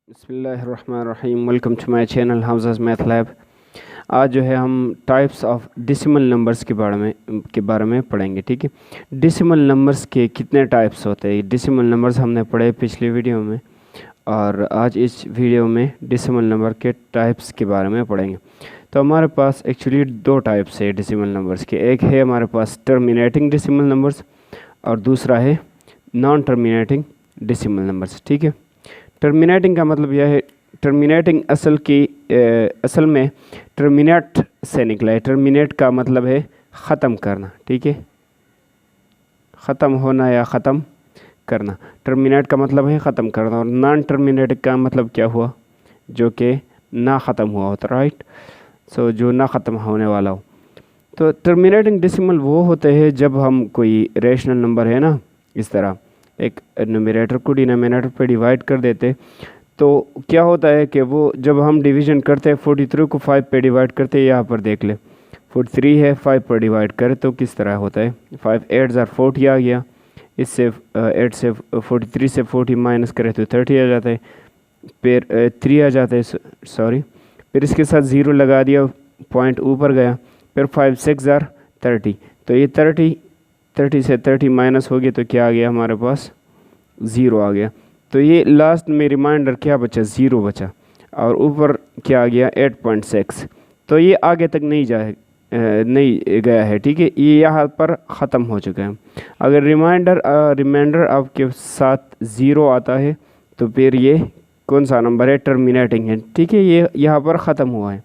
बिस्मिल्लाहिर्रहमानिर्रहीम। Welcome to my channel Hamza's math lab. आज जो है हम टाइप्स ऑफ डेसिमल नंबर्स के बारे में पढ़ेंगे। ठीक है, डेसिमल नंबर्स के कितने टाइप्स होते हैं, डेसिमल नंबर्स हमने पढ़े पिछली वीडियो में, और आज इस वीडियो में डेसिमल नंबर के टाइप्स के बारे में पढ़ेंगे। तो हमारे पास एक्चुअली दो टाइप्स है डेसिमल नंबर्स के। एक है हमारे पास टर्मिनेटिंग डेसिमल नंबर्स और दूसरा है नॉन टर्मिनेटिंग डेसिमल नंबर्स। ठीक है, टर्मिनेटिंग का मतलब यह है, टर्मिनेटिंग असल में टर्मिनेट से निकला है। टर्मिनेट का मतलब है ख़त्म करना। ठीक है, ख़त्म होना या ख़त्म करना। टर्मिनेट का मतलब है ख़त्म करना, और नॉन टर्मिनेटिंग का मतलब क्या हुआ, जो कि ना ख़त्म हुआ होता। राइट, सो जो ना ख़त्म होने वाला हो। तो टर्मिनेटिंग डेसिमल वो होते हैं जब हम कोई रेशनल नंबर है ना, इस तरह एक न्यूमरेटर को डिनोमिनेटर पे डिवाइड कर देते, तो क्या होता है कि वो जब हम डिवीज़न करते हैं 43 को 5 पे डिवाइड करते हैं, यहाँ पर देख ले 43 है, 5 पर डिवाइड करें तो किस तरह होता है, 5 8 40 आ गया। इससे 8 से 43 से 40 माइनस करें तो 30 आ जाता है, फिर 3 आ जाता है, सॉरी, फिर इसके साथ 0 लगा दिया, पॉइंट ऊपर गया, फिर 5 6 30। तो ये 30 से 30 माइनस हो गया तो क्या आ गया हमारे पास, 0 आ गया। तो ये लास्ट में रिमाइंडर क्या बचा, 0 बचा, और ऊपर क्या आ गया 8.6। तो ये आगे तक नहीं गया है। ठीक है, ये यहाँ पर ख़त्म हो चुका है। अगर रिमाइंडर आपके साथ 0 आता है तो फिर ये कौन सा नंबर है, टर्मिनेटिंग है। ठीक है, ये यहाँ पर ख़त्म हुआ है।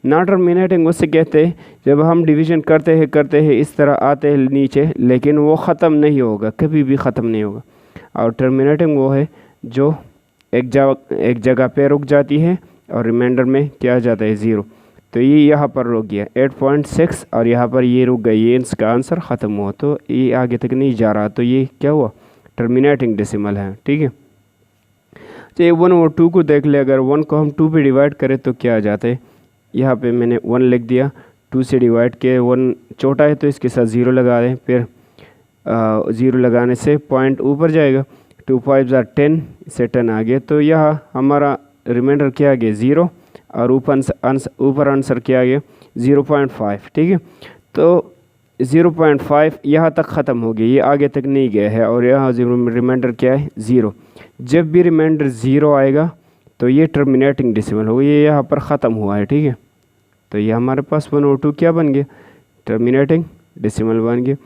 नॉन टर्मिनेटिंग उससे कहते हैं जब हम डिवीज़न करते हैं इस तरह आते हैं नीचे, लेकिन वो ख़त्म नहीं होगा, कभी भी ख़त्म नहीं होगा। और टर्मिनेटिंग वो है जो एक जगह पे रुक जाती है और रिमाइंडर में क्या आ जाता है, 0। तो ये यहाँ पर रुक गया 8.6, और यहाँ पर ये रुक गया, ये इसका आंसर ख़त्म हुआ, तो ये आगे तक नहीं जा रहा, तो ये क्या हुआ, टर्मिनेटिंग डेसिमल है। ठीक है, तो ये 1 और 2 को देख ले। अगर 1 को हम 2 पे डिवाइड करें तो क्या आ जाता है, यहाँ पे मैंने 1 लिख दिया, 2 से डिवाइड किया, 1 छोटा है तो इसके साथ 0 लगा दें, फिर 0 लगाने से पॉइंट ऊपर जाएगा, 2 5 10 से 10 आ गया। तो यहाँ हमारा रिमाइंडर क्या आ गया, 0, और ऊपर आंसर क्या आ गया, 0.5। ठीक है, तो 0.5 यहाँ तक ख़त्म हो गया, ये आगे तक नहीं गया है, और यहाँ रिमाइंडर क्या है, 0। जब भी रिमाइंडर 0 आएगा तो ये टर्मिनेटिंग डेसिमल होगा, ये यहाँ पर ख़त्म हुआ है। ठीक है, तो ये हमारे पास 1 और 2 क्या बन गया, टर्मिनेटिंग डेसिमल बन गया।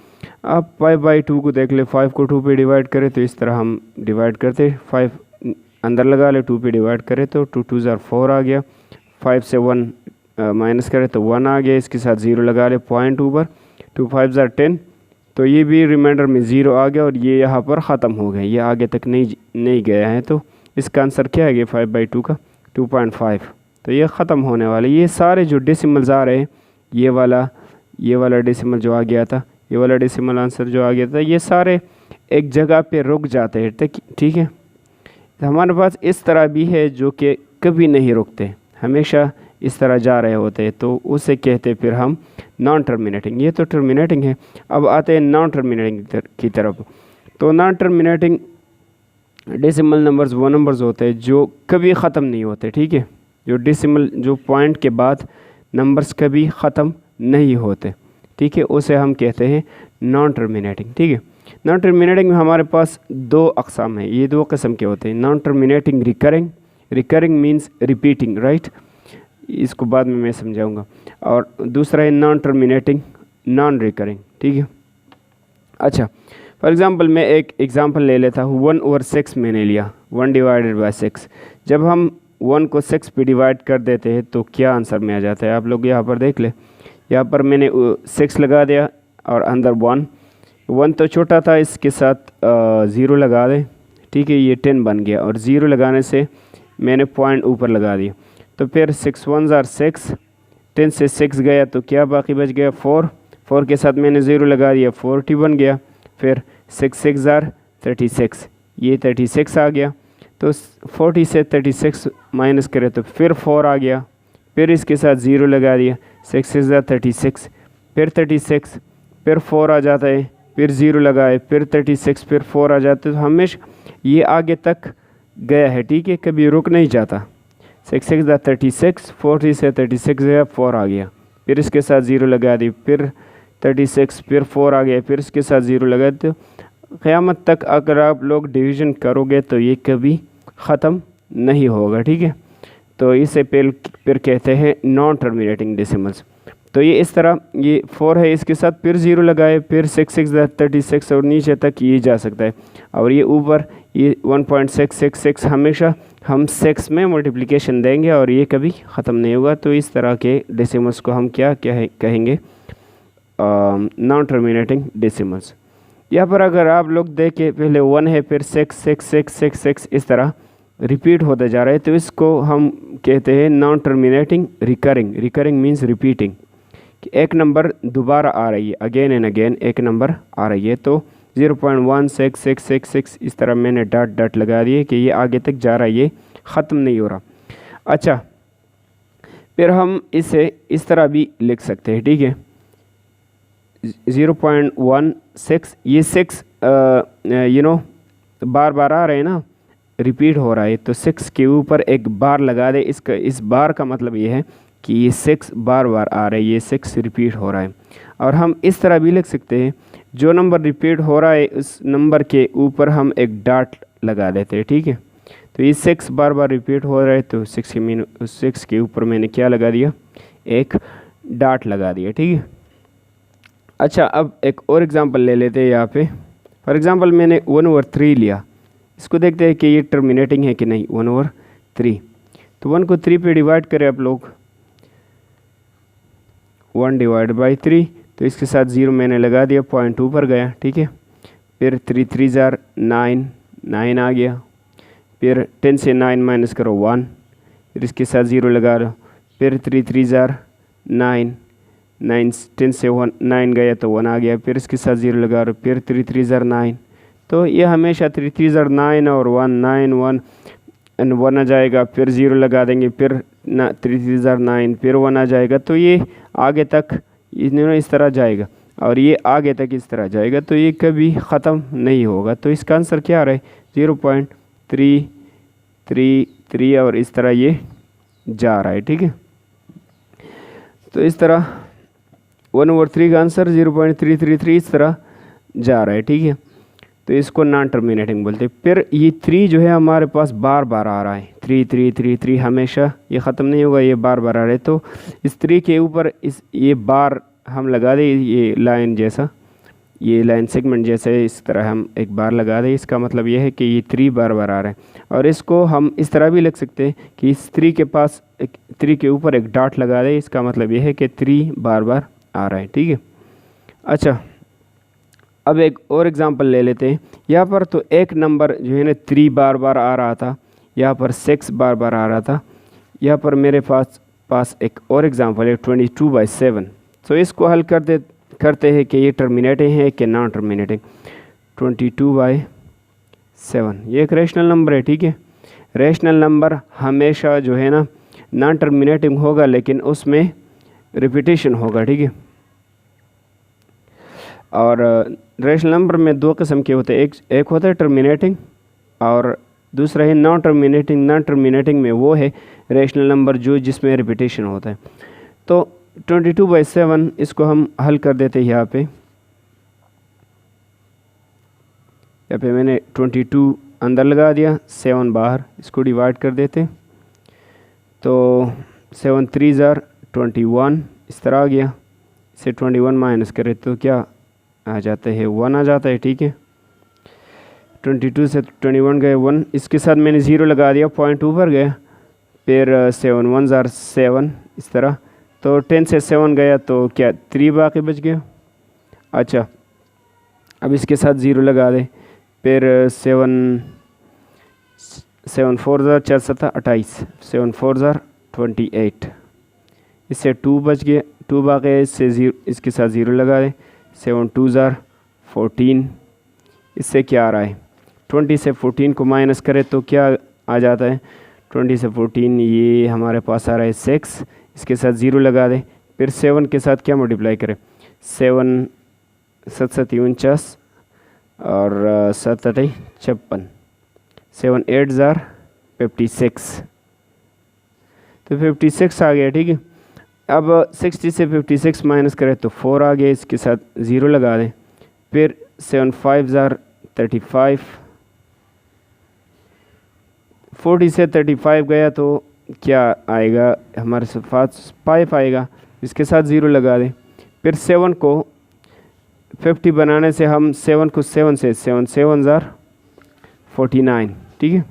अब 5/2 को देख ले, 5 को 2 पे डिवाइड करें तो इस तरह हम डिवाइड करते, 5 अंदर लगा ले, 2 पे डिवाइड करें तो 2 2 4 आ गया, 5 से 1 माइनस करें तो 1 आ गया, इसके साथ 0 लगा ले, पॉइंट ऊपर, 2 5 10। तो ये भी रिमाइंडर में 0 आ गया, और ये यहाँ पर ख़त्म हो गया, ये आगे तक नहीं गया है। तो इसका आंसर क्या है, 5/2 का 2.5। तो ये ख़त्म होने वाले, ये सारे जो डेसिमल्स आ रहे हैं, ये वाला डेसिमल जो आ गया था, ये वाला डेसिमल आंसर जो आ गया था, ये सारे एक जगह पे रुक जाते हैं। ठीक है, हमारे पास इस तरह भी है जो कि कभी नहीं रुकते, हमेशा इस तरह जा रहे होते हैं, तो उसे कहते फिर हम नॉन टर्मिनेटिंग। ये तो टर्मिनेटिंग है। अब आते हैं नॉन टर्मिनेटिंग की तरफ। तो नॉन टर्मिनेटिंग डेसिमल नंबर्स वो नंबर्स होते हैं जो कभी ख़त्म नहीं होते। ठीक है, जो पॉइंट के बाद नंबर्स कभी ख़त्म नहीं होते। ठीक है, उसे हम कहते हैं नॉन टर्मिनेटिंग। ठीक है, नॉन टर्मिनेटिंग में हमारे पास 2 अक़साम हैं, ये 2 किस्म के होते हैं। Non terminating recurring means repeating, right, इसको बाद में मैं समझाऊंगा। और दूसरा है नॉन टर्मिनेटिंग नॉन रिकरिंग। ठीक है, अच्छा, फॉर एग्ज़ाम्पल मैं एक एग्ज़ाम्पल ले लेता हूँ। 1/6 मैंने लिया, 1/6। जब हम 1 को 6 पे डिवाइड कर देते हैं तो क्या आंसर में आ जाता है, आप लोग यहाँ पर देख ले। यहाँ पर मैंने 6 लगा दिया और अंदर 1 तो छोटा था, इसके साथ 0 लगा दें। ठीक है, ये 10 बन गया, और 0 लगाने से मैंने पॉइंट ऊपर लगा दिया, तो फिर 6 1 6, 10 से 6 गया तो क्या बाकी बच गया, 4 के साथ मैंने 0 लगा दिया, 40 बन गया, फिर 6 6 36, ये 36 आ गया। तो 40 से 36 माइनस करें तो फिर 4 आ गया, फिर इसके साथ 0 लगा दिया, 6 6 36, फिर 36, फिर 4 आ जाता है, फिर 0 लगाए, फिर 36, फिर 4 आ जाता है। तो हमेशा ये आगे तक गया है, ठीक है, कभी रुक नहीं जाता। 6 6 36, 40 से 36 गया, 4 आ गया, फिर इसके साथ ज़ीरो लगा दी, फिर 36, फिर 4 आ गया, फिर इसके साथ ज़ीरो लगा दी। तो क़यामत तक अगर आप लोग डिवीज़न करोगे तो ये कभी ख़त्म नहीं होगा, ठीक है। तो इसे फिर कहते हैं नॉन टर्मिनेटिंग डेसिमल्स। तो ये इस तरह, ये 4 है, इसके साथ फिर ज़ीरो लगाए, फिर 6 6 36 और नीचे तक ये जा सकता है। और ये ऊपर ये 1.666 हमेशा हम 6 में मल्टीप्लिकेशन देंगे और ये कभी ख़त्म नहीं होगा। तो इस तरह के डेसिमल्स को हम क्या कहेंगे, नॉन टर्मिनेटिंग डेसिमल्स। यहाँ पर अगर आप लोग देखें, पहले 1 है, फिर 6 6 6 6 6 इस तरह रिपीट होता जा रहा है, तो इसको हम कहते हैं non terminating recurring. Recurring means repeating, कि एक नंबर दोबारा आ रही है, अगेन एंड अगेन एक नंबर आ रही है। तो 0.1666 इस तरह मैंने डॉट लगा दिए कि ये आगे तक जा रहा है, ये ख़त्म नहीं हो रहा। अच्छा, फिर हम इसे इस तरह भी लिख सकते हैं, ठीक है, 0.16, ये 6 बार बार आ रहे हैं ना, रिपीट हो रहा है, तो 6 के ऊपर एक बार लगा दे। इस बार का मतलब ये है कि ये 6 बार बार आ रहा है, ये 6 रिपीट हो रहा है। और हम इस तरह भी लिख सकते हैं, जो नंबर रिपीट हो रहा है उस नंबर के ऊपर हम एक डॉट लगा देते हैं, ठीक है। तो ये 6 बार बार रिपीट हो रहा है, तो 6 के ऊपर मैंने क्या लगा दिया, एक डॉट लगा दिया, ठीक है। अच्छा, अब एक और एग्जांपल ले लेते हैं यहाँ पे। फॉर एग्जांपल मैंने 1/3 लिया, इसको देखते हैं कि ये टर्मिनेटिंग है कि नहीं। 1/3, तो 1 को 3 पे डिवाइड करें आप लोग, 1 / 3, तो इसके साथ 0 मैंने लगा दिया, पॉइंट ऊपर गया, ठीक है। फिर 3 3 9, 9 आ गया, फिर 10 से 9 माइनस करो 1, फिर इसके साथ 0 लगा लो, फिर 3 3 9, 9 10 से 9 गया तो 1 आ गया, फिर इसके साथ 0 लगा लो, फिर 3 3 9। तो ये हमेशा 3 3 9 और 1 9 1 एंड 1 आ जाएगा, फिर 0 लगा देंगे, फिर 3 3 9, फिर 1 आ जाएगा। तो ये आगे तक इस तरह जाएगा और ये आगे तक इस तरह जाएगा, तो ये कभी ख़त्म नहीं होगा। तो इसका आंसर क्या आ रहा है, 0.333 और इस तरह ये जा रहा है, ठीक है। तो इस तरह 1/3 का आंसर 0.333 इस तरह जा रहा है, ठीक है। तो इसको नॉन टर्मिनेटिंग बोलते हैं। फिर ये 3 जो है हमारे पास बार बार आ रहा है, 3 3 3 3 हमेशा, ये ख़त्म नहीं होगा, ये बार बार आ रहा है। तो इस 3 के ऊपर ये बार हम लगा दें, ये लाइन जैसा, ये लाइन सेगमेंट जैसे, इस तरह हम एक बार लगा दें। इसका मतलब ये है कि ये 3 बार बार आ रहा है। और इसको हम इस तरह भी लिख सकते हैं कि इस 3 के पास 3 के ऊपर एक डॉट लगा दें, इसका मतलब ये है कि 3 बार बार आ रहा है, ठीक है। अच्छा, अब एक और एग्जांपल ले लेते हैं। यहाँ पर तो एक नंबर जो है ना 3 बार बार आ रहा था, यहाँ पर 6 बार बार आ रहा था। यहाँ पर मेरे पास एक और एग्जांपल है 22/7। तो इसको हल करते हैं कि ये टर्मिनेटिंग है कि नॉन टर्मिनेटिंग। 22/7 ये एक रेशनल नंबर है, ठीक है। रेशनल नंबर हमेशा जो है ना नॉन टर्मिनेटिंग होगा, लेकिन उसमें रिपीटेशन होगा, ठीक है। और रेशनल नंबर में 2 किस्म के होते हैं, एक होता है टर्मिनेटिंग और दूसरा है नॉन टर्मिनेटिंग। नॉन टर्मिनेटिंग में वो है रेशनल नंबर जिसमें रिपीटेशन होता है। तो 22/7 इसको हम हल कर देते हैं। यहाँ पे मैंने 22 अंदर लगा दिया, 7 बाहर, इसको डिवाइड कर देते। तो 7 3 21 इस तरह आ गया। इसे 21 माइनस करें तो क्या आ जाता है, 1 आ जाता है, ठीक है। 22 से 21 गए 1, इसके साथ मैंने 0 लगा दिया, पॉइंट ऊपर गया। फिर 7 1 7 इस तरह। तो 10 से 7 गया तो क्या 3 बाकी बच गया। अच्छा, अब इसके साथ 0 लगा दे, फिर 7 4 4 7 28, 7 4 28, इससे 2 बच गया, 2 बाकी है, इससे 0 इसके साथ 0 लगा दे, 7 2 14, इससे क्या आ रहा है, 20 से 14 को माइनस करें तो क्या आ जाता है, 20 से 14 ये हमारे पास आ रहा है 6, इसके साथ 0 लगा दें, फिर 7 के साथ क्या मल्टीप्लाई करें, 7 7 7 49 और 7 8 56, 7 8 ज़ार 56, तो 56 आ गया, ठीक है। अब 60 से 56 माइनस करें तो 4 आ गया, इसके साथ 0 लगा दें। फिर 7 5 ज़ार 35, 40 से 35 गया तो क्या आएगा हमारे पास 5 आएगा, इसके साथ 0 लगा दें। फिर 7 को 50 बनाने से हम 7 को 7 से 7 7 ज़ार 49, ठीक है,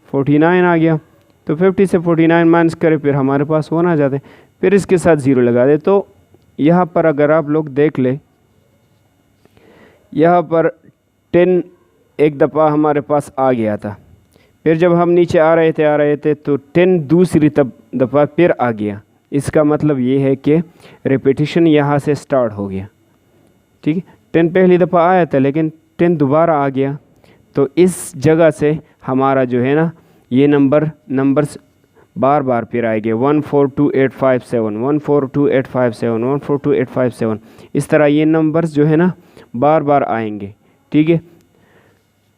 49 आ गया। तो 50 से 49 माइनस करें फिर हमारे पास 1 आ जाते, फिर इसके साथ 0 लगा दे। तो यहाँ पर अगर आप लोग देख ले, यहाँ पर 10 एक दफ़ा हमारे पास आ गया था, फिर जब हम नीचे आ रहे थे तो 10 दूसरी दफ़ा फिर आ गया। इसका मतलब ये है कि रिपीटिशन यहाँ से स्टार्ट हो गया, ठीक है। 10 पहली दफ़ा आया था लेकिन 10 दोबारा आ गया, तो इस जगह से हमारा जो है ना ये नंबर्स बार बार फिर आएंगे 142857, 142857, 142857, इस तरह ये नंबर्स जो है ना बार बार आएंगे, ठीक है।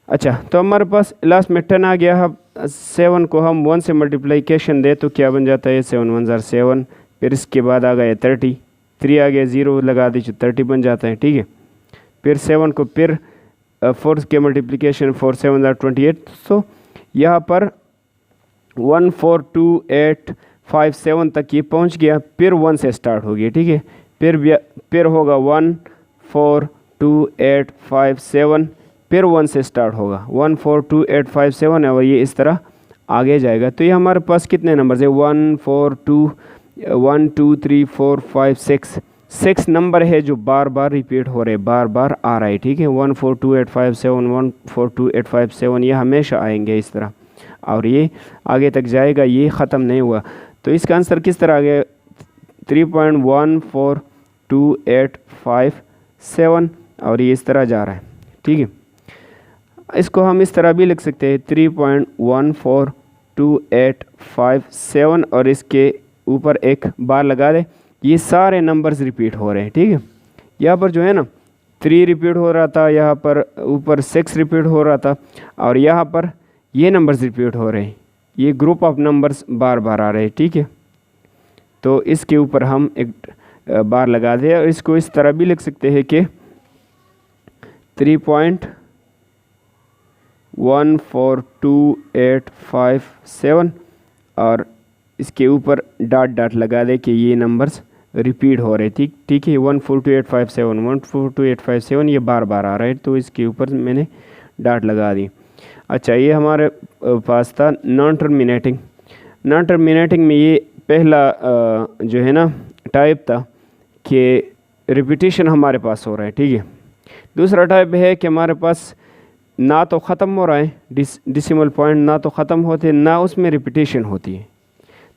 अच्छा, तो हमारे पास लास्ट में 10 आ गया। अब 7 को हम 1 से मल्टीप्लिकेशन दे तो क्या बन जाता है 7 1 ज़ार 7, फिर इसके बाद आ गया 30, 3 आ गया, 0 लगा दीजिए 30 बन जाता है, ठीक है। फिर 7 को फिर 4 के मल्टीप्लिकेशन 4 7 ज़ार 28, सो यहाँ पर 142857 तक ये पहुँच गया, फिर 1 से स्टार्ट हो गया, ठीक है। फिर होगा 142857, फिर 1 से स्टार्ट होगा 142857 और ये इस तरह आगे जाएगा। तो ये हमारे पास कितने नंबर है 1 4 2 1 2 3 4 5 6 नंबर है जो बार बार रिपीट हो रहे, बार बार आ रहा है, ठीक है। 142857 142857 ये हमेशा आएंगे इस तरह, और ये आगे तक जाएगा, ये ख़त्म नहीं हुआ। तो इसका आंसर किस तरह आ गया 3.14285 और ये इस तरह जा रहा है, ठीक है। इसको हम इस तरह भी लिख सकते हैं 3.14285 और इसके ऊपर एक बार लगा दे, ये सारे नंबर्स रिपीट हो रहे हैं, ठीक है। यहाँ पर जो है ना 3 रिपीट हो रहा था, यहाँ पर ऊपर 6 रिपीट हो रहा था, और यहाँ पर ये नंबर्स रिपीट हो रहे हैं, ये ग्रुप ऑफ नंबर्स बार बार आ रहे हैं, ठीक है। तो इसके ऊपर हम एक बार लगा दें और इसको इस तरह भी लिख सकते हैं कि 3.14285 और इसके ऊपर डॉट डॉट लगा दे कि ये नंबर्स रिपीट हो रहे, ठीक है। 142857 142857 ये बार बार आ रहा है, तो इसके ऊपर मैंने डॉट लगा दी। अच्छा, ये हमारे पास था नॉन टर्मिनेटिंग में ये पहला जो है ना टाइप था कि रिपीटिशन हमारे पास हो रहा है, ठीक है। दूसरा टाइप है कि हमारे पास ना तो ख़त्म हो रहा है, डिसिमल पॉइंट ना तो ख़त्म होते ना उसमें रिपीटिशन होती है,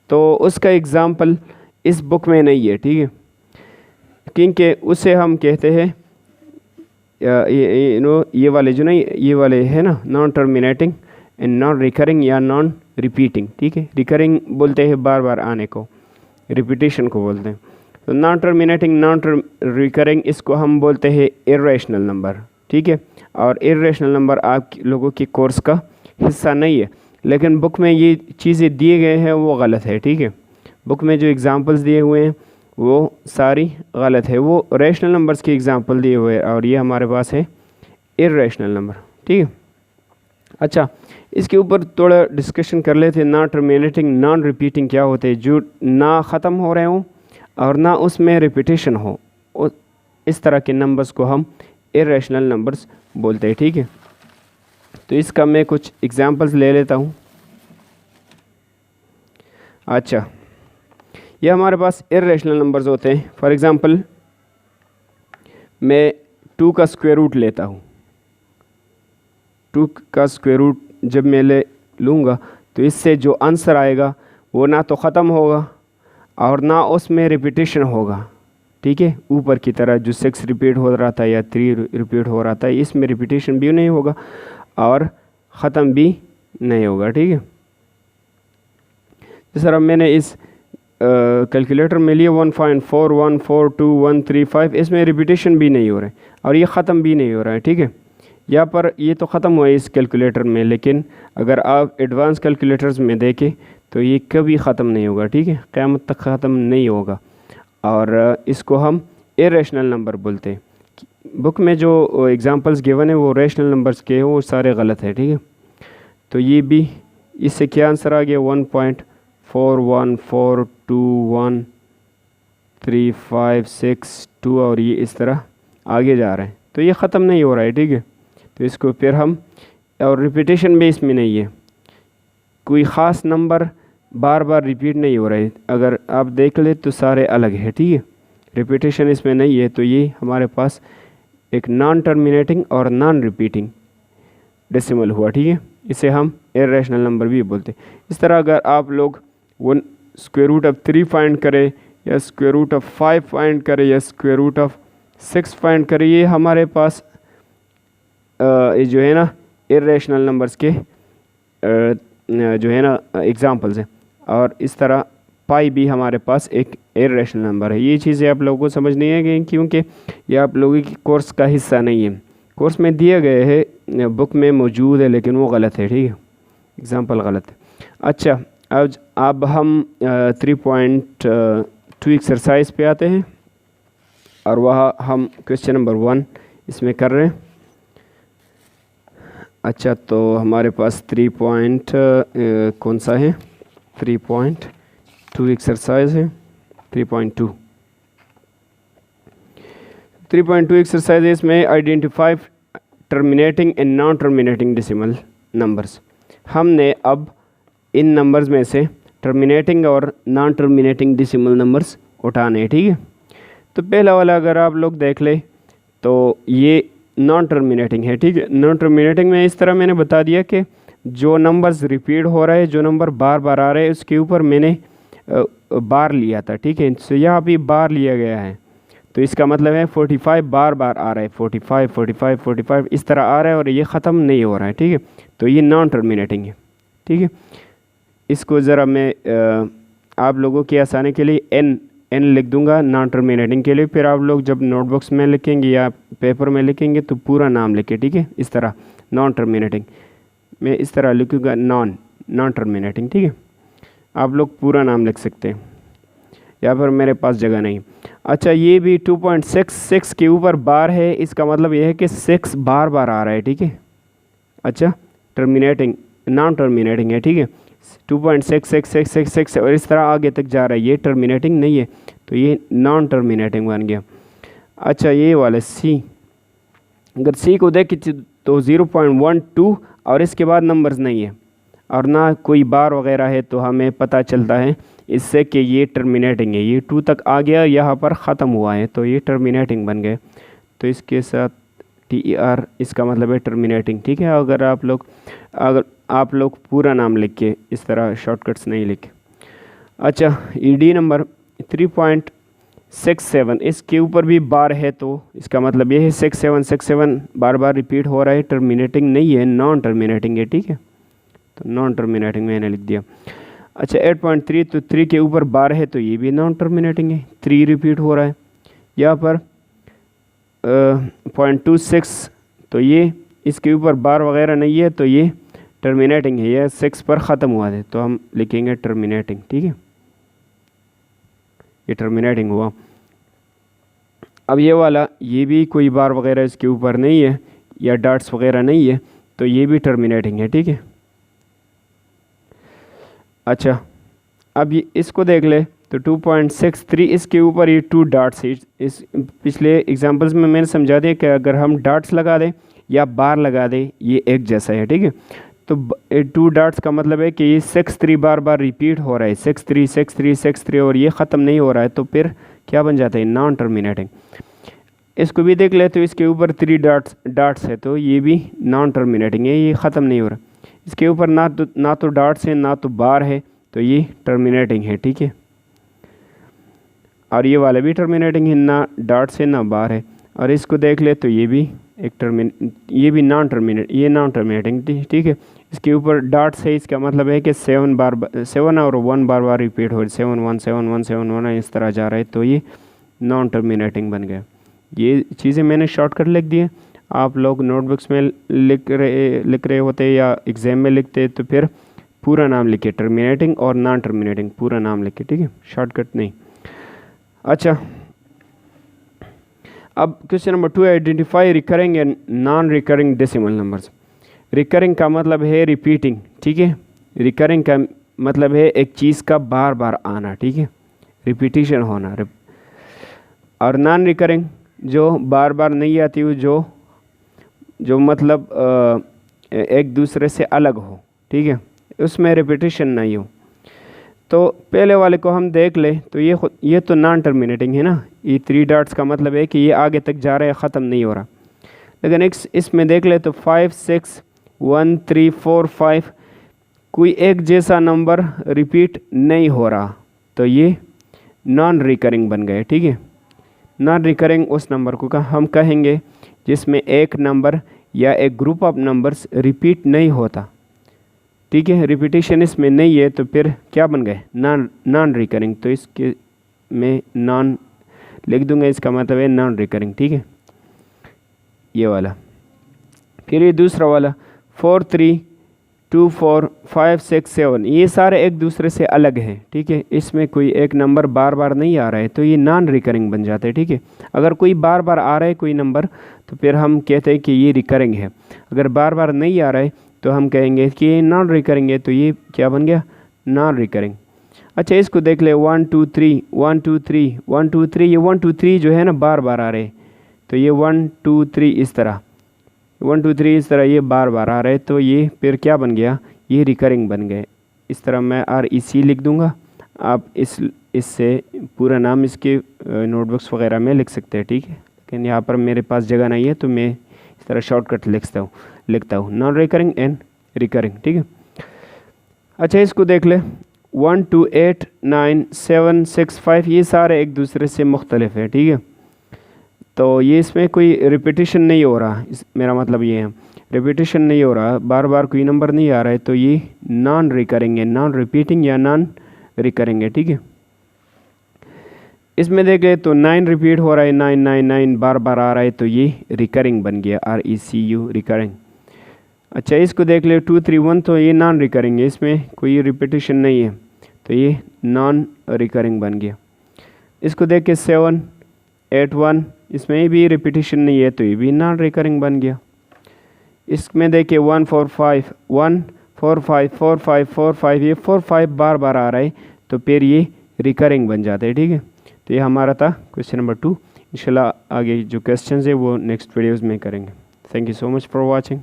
तो उसका एग्ज़ाम्पल इस बुक में नहीं है, ठीक है, क्योंकि उसे हम कहते हैं ये वाले जो नहीं, ये वाले है ना non terminating and non recurring या नॉन रिपीटिंग, ठीक है। रिकरिंग बोलते हैं बार बार आने को, रिपीटिशन को बोलते हैं। तो नॉन टर्मिनेटिंग नॉन रिकरिंग इसको हम बोलते हैं इर्रेशनल नंबर, ठीक है। और इर्रेशनल नंबर आप लोगों के कोर्स का हिस्सा नहीं है, लेकिन बुक में ये चीज़ें दिए गए हैं वो गलत है, ठीक है। बुक में जो एग्ज़ाम्पल्स दिए हुए हैं वो सारी गलत है, वो रेशनल नंबर्स के एग्ज़ाम्पल दिए हुए हैं और ये हमारे पास है इर्रेशनल नंबर, ठीक है। अच्छा, इसके ऊपर थोड़ा डिस्कशन कर लेते हैं। नॉन टर्मिनेटिंग नॉन रिपीटिंग क्या होते हैं, जो ना ख़त्म हो रहे हों और ना उसमें रिपीटिशन हो, इस तरह के नंबर्स को हम इर्रेशनल नंबर्स बोलते हैं, ठीक है। तो इसका मैं कुछ एग्जांपल्स ले लेता हूँ। अच्छा, ये हमारे पास इर्रेशनल नंबर्स होते हैं। फॉर एग्ज़ाम्पल मैं 2 का स्क्वायर रूट लेता हूँ, 2 का स्क्वायर रूट जब मैं लूँगा तो इससे जो आंसर आएगा वो ना तो ख़त्म होगा और ना उसमें रिपीटिशन होगा, ठीक है। ऊपर की तरह जो 6 रिपीट हो रहा था या 3 रिपीट हो रहा था, इसमें रिपीटिशन भी नहीं होगा और ख़त्म भी नहीं होगा, ठीक है। जिस तरह मैंने इस कैलकुलेटर में लिए 1.4142135135, इसमें रिपीटिशन भी नहीं हो रहा है और ये ख़त्म भी नहीं हो रहा है, ठीक है। यहाँ पर ये तो ख़त्म हुआ है इस कैलकुलेटर में, लेकिन अगर आप एडवांस कैलकुलेटर्स में देखें तो ये कभी ख़त्म नहीं होगा, ठीक है, क़यामत तक ख़त्म नहीं होगा। और इसको हम इरेशनल नंबर बोलते हैं। बुक में जो एग्जांपल्स गिवन है वो रेशनल नंबर्स के हैं, वो सारे गलत है, ठीक है। तो ये भी, इससे क्या आंसर आ गया 1.414213562 और ये इस तरह आगे जा रहे हैं, तो ये ख़त्म नहीं हो रहा है, ठीक है। तो इसको फिर हम, और रिपीटेशन भी इसमें नहीं है, कोई ख़ास नंबर बार बार रिपीट नहीं हो रहा है। अगर आप देख ले तो सारे अलग है, ठीक है, रिपीटेशन इसमें नहीं है। तो ये हमारे पास एक नॉन टर्मिनेटिंग और नॉन रिपीटिंग डेसिमल हुआ, ठीक है। इसे हम इरेशनल नंबर भी बोलते हैं। इस तरह अगर आप लोग स्क्वायर रूट ऑफ 3 फाइंड करें या स्क्वायर रूट ऑफ 5 फाइंड करें या स्क्वायर रूट ऑफ 6 फाइंड करें, ये हमारे पास ये जो है ना इरेशनल नंबर्स के जो है ना एग्जांपल्स हैं। और इस तरह पाई भी हमारे पास एक इरेशनल नंबर है। ये चीज़ें आप लोगों को समझनी है क्योंकि ये आप लोगों की कोर्स का हिस्सा नहीं है। कोर्स में दिए गए हैं, बुक में मौजूद है, लेकिन वो गलत है, ठीक है, एग्जांपल गलत है। अच्छा, अब हम 3.2 एक्सरसाइज पे आते हैं और वह हम क्वेश्चन नंबर 1 इसमें कर रहे हैं। अच्छा, तो हमारे पास 3 कौन सा है, 3.2 एक्सरसाइज है। 3.2 एक्सरसाइज इसमें identify terminating and non terminating decimal numbers. हमने अब इन नंबर्स में से टर्मिनेटिंग और नॉन टर्मिनेटिंग डेसिमल नंबर्स उठाने हैं, ठीक है। तो पहला वाला अगर आप लोग देख ले तो ये नॉन टर्मिनेटिंग है, ठीक है। नॉन टर्मिनेटिंग में इस तरह मैंने बता दिया कि जो नंबर्स रिपीट हो रहा है, जो नंबर बार बार आ रहे हैं, उसके ऊपर मैंने बार लिया था, ठीक है। तो यहाँ भी बार लिया गया है, तो इसका मतलब है 45 बार बार आ रहा है, 45 45 45 इस तरह आ रहा है और ये ख़त्म नहीं हो रहा है, ठीक है। तो ये नॉन टर्मिनेटिंग है, ठीक है। इसको ज़रा मैं आप लोगों की आसानी के लिए एन लिख दूंगा नॉन टर्मिनेटिंग के लिए। फिर आप लोग जब नोटबुक्स में लिखेंगे या पेपर में लिखेंगे तो पूरा नाम लिखें, ठीक है। इस तरह नॉन टर्मिनेटिंग मैं इस तरह लिखूँगा, नॉन टर्मिनेटिंग, ठीक है। आप लोग पूरा नाम लिख सकते हैं, यहाँ पर मेरे पास जगह नहीं। अच्छा, ये भी 2.66 के ऊपर बार है, इसका मतलब ये है कि 6 बार बार आ रहा है, ठीक है। अच्छा, टर्मिनेटिंग नॉन टर्मिनेटिंग है, ठीक है। 2.666666 और इस तरह आगे तक जा रहा है, ये टर्मिनेटिंग नहीं है, तो ये नॉन टर्मिनेटिंग बन गया। अच्छा, ये वाला सी, अगर सी को देखें तो 0.12 और इसके बाद नंबर्स नहीं है और ना कोई बार वगैरह है, तो हमें पता चलता है इससे कि ये टर्मिनेटिंग है। ये 2 तक आ गया, यहाँ पर ख़त्म हुआ है, तो ये टर्मिनेटिंग बन गए। तो इसके साथ TER इसका मतलब है टर्मिनेटिंग, ठीक है। अगर आप लोग पूरा नाम लिख के, इस तरह शॉर्टकट्स नहीं लिखे। अच्छा, ED नंबर 3.67 इसके ऊपर भी बार है, तो इसका मतलब ये है 67 बार बार रिपीट हो रहा है, टर्मिनेटिंग नहीं है, नॉन टर्मिनेटिंग है, ठीक है। तो नॉन टर्मिनेटिंग मैंने लिख दिया। अच्छा, 8.3 तो 3 के ऊपर बार है, तो ये भी नॉन टर्मिनेटिंग है, 3 रिपीट हो रहा है। यहाँ पर 0.26 तो ये इसके ऊपर बार वगैरह नहीं है, तो ये टर्मिनेटिंग है, ये 6 पर ख़त्म हुआ है, तो हम लिखेंगे टर्मिनेटिंग, ठीक है। ये टर्मिनेटिंग हुआ। अब ये वाला, ये भी कोई बार वगैरह इसके ऊपर नहीं है या डॉट्स वगैरह नहीं है, तो ये भी टर्मिनेटिंग है, ठीक है। अच्छा, अब ये इसको देख ले तो 2.63 इसके ऊपर ये 2 डॉट्स है। इस पिछले एग्जांपल्स में मैंने समझा दिया कि अगर हम डॉट्स लगा दें या बार लगा दें, ये एक जैसा है, ठीक है। तो 2 डॉट्स का मतलब है कि ये 63 बार बार रिपीट हो रहा है, 63 और ये ख़त्म नहीं हो रहा है, तो फिर क्या बन जाता है, नॉन टर्मिनेटिंग। इसको भी देख ले तो इसके ऊपर 3 डॉट्स है, तो ये भी नॉन टर्मिनेटिंग है, ये ख़त्म नहीं हो रहा। इसके ऊपर ना तो डॉट्स है ना तो बार है, तो ये टर्मिनेटिंग है, ठीक है। और ये वाला भी टर्मिनेटिंग है, ना डॉट्स है ना बार है। और इसको देख ले तो ये भी ये भी नॉन टर्मिनेटिंग, ठीक है। इसके ऊपर डॉट्स है, इसका मतलब है कि 7 और 1 बार बार रिपीट हो रही, 7 1 7 1 7 1 इस तरह जा रहा है, तो ये नॉन टर्मिनेटिंग बन गया। ये चीज़ें मैंने शॉर्टकट लिख दी है। आप लोग नोटबुक्स में लिख रहे होते या एग्ज़ाम में लिखते तो फिर पूरा नाम लिखिए, टर्मिनेटिंग और नॉन टर्मिनेटिंग पूरा नाम लिखिए, ठीक है, शॉर्टकट नहीं। अच्छा, अब क्वेश्चन नंबर 2 है identify recurring and non recurring decimal numbers. Recurring का मतलब है रिपीटिंग, ठीक है, रिकरिंग का मतलब है एक चीज़ का बार बार आना, ठीक है, रिपीटिशन होना। और नॉन रिकरिंग जो बार बार नहीं आती हो, जो मतलब एक दूसरे से अलग हो, ठीक है, उसमें रिपीटिशन नहीं हो। तो पहले वाले को हम देख ले तो ये तो नॉन टर्मिनेटिंग है ना, ये 3 डॉट्स का मतलब है कि ये आगे तक जा रहा है, ख़त्म नहीं हो रहा। लेकिन इसमें देख ले तो 5 6 1 3 4 5 कोई एक जैसा नंबर रिपीट नहीं हो रहा, तो ये नॉन रिकरिंग बन गए, ठीक है। नॉन रिकरिंग उस नंबर को हम कहेंगे जिसमें एक नंबर या एक ग्रुप ऑफ नंबर्स रिपीट नहीं होता, ठीक है, रिपीटिशन इसमें नहीं है, तो फिर क्या बन गए, नॉन रिकरिंग। तो इसके में नॉन लिख दूंगा, इसका मतलब है नॉन रिकरिंग, ठीक है, ये वाला। फिर ये दूसरा वाला 4 3 2 4 5 6 7 ये सारे एक दूसरे से अलग हैं, ठीक है, इसमें कोई एक नंबर बार बार नहीं आ रहा है, तो ये नॉन रिकरिंग बन जाते हैं, ठीक है। अगर कोई बार बार आ रहा है कोई नंबर तो फिर हम कहते हैं कि ये रिकरिंग है। अगर बार बार नहीं आ रहा है तो हम कहेंगे कि ये नॉन रिकरिंग है, तो ये क्या बन गया, नॉन रिकरिंग। अच्छा, इसको देख ले 1 2 3 1 2 3 1 2 3, ये 1 2 3 जो है ना बार बार आ रहे, तो ये 1 2 3 इस तरह 1 2 3 इस तरह ये बार बार आ रहे, तो ये फिर क्या बन गया, ये रिकरिंग बन गए। इस तरह मैं REC लिख दूंगा, आप इससे पूरा नाम इसके नोटबुक्स वगैरह में लिख सकते हैं, ठीक है, लेकिन यहाँ पर मेरे पास जगह नहीं है तो मैं इस तरह शॉर्टकट लिखता हूँ नॉन रिकरिंग एंड रिकरिंग, ठीक है। अच्छा, इसको देख ले 1 2 8 9 7 6 5 ये सारे एक दूसरे से मुख्तलिफ है, ठीक है, तो ये इसमें कोई रिपीटिशन नहीं हो रहा, मेरा मतलब ये है रिपीटिशन नहीं हो रहा, बार बार कोई नंबर नहीं आ रहा है, तो ये नॉन रिकरिंग है, नॉन रिपीटिंग या नॉन रिकरिंग है, ठीक है। इसमें देखें तो 9 रिपीट हो रहा है, 9 9 9 बार बार आ रहा है, तो ये रिकरिंग बन गया, RECU रिकरिंग। अच्छा, इसको देख ले 2 3 1 तो ये नॉन रिकरिंग है, इसमें कोई रिपीटिशन नहीं है, तो ये नॉन रिकरिंग बन गया। इसको देख के 7 8 1 इसमें भी रिपीटिशन नहीं है, तो ये भी नॉन रिकरिंग बन गया। इसमें देखिए 1 4 5 1 4 5 4 5 4 5 ये 4 5 बार बार आ रहा है, तो फिर ये रिकरिंग बन जाते हैं, ठीक है। तो ये हमारा था क्वेश्चन नंबर 2। इंशाल्लाह आगे जो क्वेश्चन है वो नेक्स्ट वीडियोज़ में करेंगे। Thank you so much for watching.